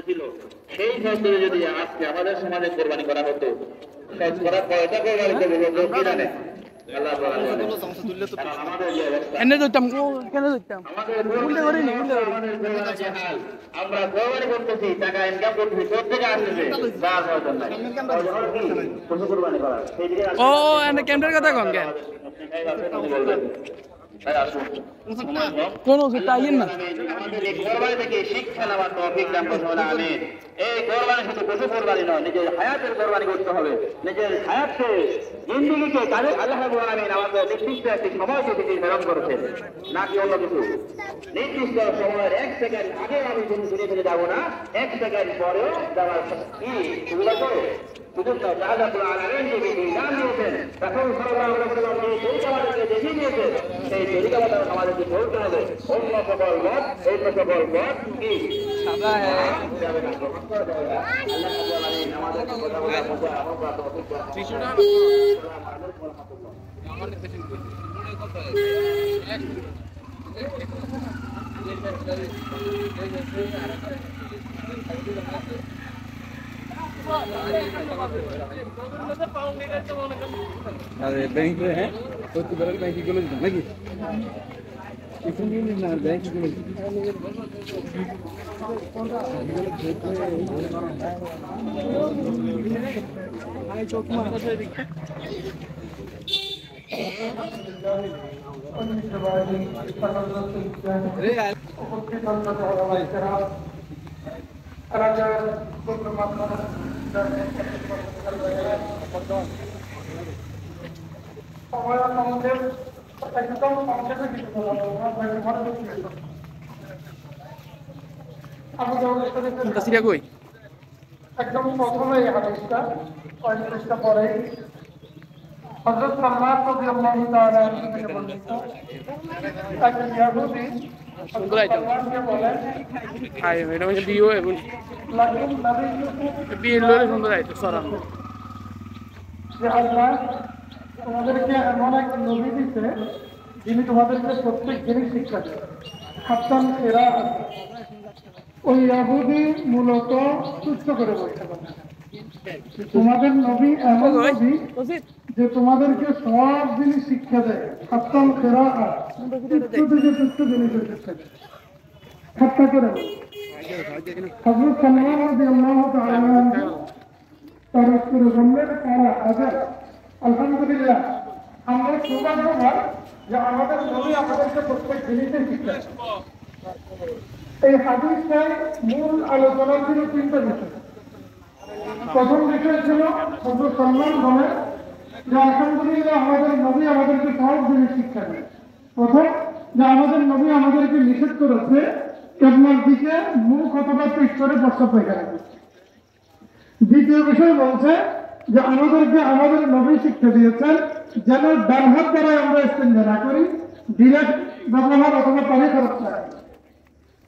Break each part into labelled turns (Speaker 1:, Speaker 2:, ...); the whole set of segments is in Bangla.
Speaker 1: ছিল সেই সত্তরে যদি আজকে আমাদের সমাজে কোরবানি করা হতো শতকরা কয়টা কোরবানি করবে লোক কি জানে? আল্লাহ
Speaker 2: এনে ধরতাম কেন ধরতাম উল্টে করি নি উল্টে করি
Speaker 1: আমরা কোরবানি করতেছি, টাকা ইনকাম করতেছি, কোথেকে আসতেছে? তার প্রয়োজন নাই। পশু কোরবানি করা সেই দিকে
Speaker 2: ও এনে ক্যামেরার কথা কোন কেন কোন ওষুধ তাইয়েন না
Speaker 1: আমাদের এই কোরবানি থেকে শিক্ষা নেওয়ার তৌফিক দান করুন। আমিন। এই কোরবানি শুধু পশু কোরবানি নয়, নিজের হায়াতের কোরবানি করতে হবে। নিজের হায়াতকে জিন্দেগিকে কাজে আল্লাহ রাব্বুল আলামিন আমাদের নির্দিষ্ট একটি সময়কে তিনি প্রেরণ করেছেন, নাকি অন্য কিছু। নির্দিষ্ট সময়ের 1 সেকেন্ড আগে আমি কিন্তু ঘুরে ফিরে যাবো না, 1 সেকেন্ড পরেও যাওয়ার কি সুবিধা করে সুযোগ নয়। আল্লাহ রাব্বুল আলামিন যে বিধান দিয়েছেন, রাসূল সাল্লাল্লাহু আলাইহি ওয়াসাল্লাম যে তরিকা আমাদেরকে দেখিয়ে দিয়েছেন, সেই তরিকা মতো আমাদেরকে চলতে হবে। অন্য সকল মত এই সকল মত কি
Speaker 2: সাদা
Speaker 1: যাবে না। আল্লাহ রাব্বুল আলামিন আমাদেরকে কথা বলার মতো আমল করার তৌফিক দান করুন।
Speaker 3: अरे बैंक में है तो तू बरल बैंक की कॉलेज लगी इसमें ना बैंक की कॉलेज आई चौक में अरे यार
Speaker 2: সিরিয়া কই
Speaker 4: একদম প্রথমে এই হাদিসটা 35টা পরে হযরত সালমান রাদিয়াল্লাহু তাআলা থেকে বর্ণিত এক ইহুদি
Speaker 2: সুন্দর আইটেম হাই এটা মানে বিও এবং
Speaker 4: লাকিন নবী
Speaker 2: বিয়ের লোরে সুন্দর আইটেম সরাম
Speaker 4: যে আল্লাহ তোমাদেরকে এমন এক নবী দিতে যিনি তোমাদেরকে প্রত্যেক জিনিস শিক্ষা দেন হাত্তান এরা ওই ইহুদি মূলত তুচ্ছ করে বলতে পারে তোমাদের নবী এমন নবী যে তোমাদেরকে সব জিনিস শিক্ষা দেয় হাত্তান এরা তুচ্ছ জিনিসের শিক্ষা দেয় ঠাট্টা করে হযরত সালমান রাদিয়াল্লাহু তাআলা তার করে বললেন তারা আজাদ আলহামদুলিল্লাহ আমরা সৌভাগ্যবান যে আমাদের নবী আমাদেরকে প্রত্যেক জিনিসের শিক্ষা দেয়। এই হাদিসটার মূল আলোচনা ছিল 3টা বিষয়। প্রথম বিষয় ছিল হযরত সালমান বলেন যে আলহামদুলিল্লাহ আমাদের নবী আমাদেরকে সব জিনিস শিক্ষা দেয়। প্রথম যে আমাদের নবী আমাদেরকে নিষেধ করেছে কেবলার দিকে মুখ অথবা পিঠ করে প্রস্তাব পায়খানা করতে। দ্বিতীয় বিষয় বলছে যে আমাদেরকে আমাদের নবী শিক্ষা দিয়েছেন যেন ডান হাত দ্বারা আমরা ইস্তেঞ্জা না করি, ডিরেক্ট ব্যবহার অথবা পানি খরচ না করি।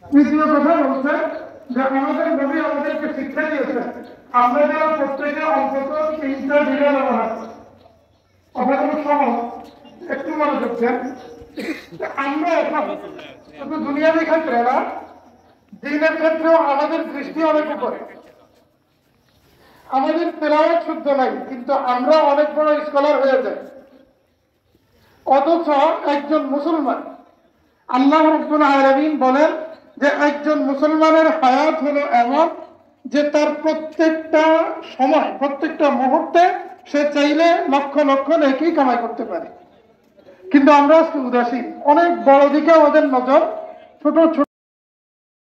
Speaker 4: তৃতীয় কথা বলছে যে আমাদের নবী আমাদেরকে শিক্ষা দিয়েছেন আমরা যেন প্রত্যেকে অন্তত 3টা ডিলা ব্যবহার করি। কথাগুলো সহজ, একটু মনোযোগ দেন। আমরা এখন শুধু দুনিয়াবি ক্ষেত্রে না, দিনের ক্ষেত্রেও আমাদের দৃষ্টি অনেক উপরে। আমাদের তেলাওয়াত শুদ্ধ নাই, কিন্তু আমরা অনেক বড় স্কলার হয়ে যাই। অথচ একজন মুসলমান, আল্লাহ রাব্বুল আলামিন বলেন যে একজন মুসলমানের হায়াত হলো এমন যে তার প্রত্যেকটা সময় প্রত্যেকটা মুহূর্তে সে চাইলে লক্ষ লক্ষ নেকি কামাই করতে পারে। কিন্তু আমরা আজকে উদাসীন, অনেক বড় দিকে আমাদের নজর, ছোট ছোট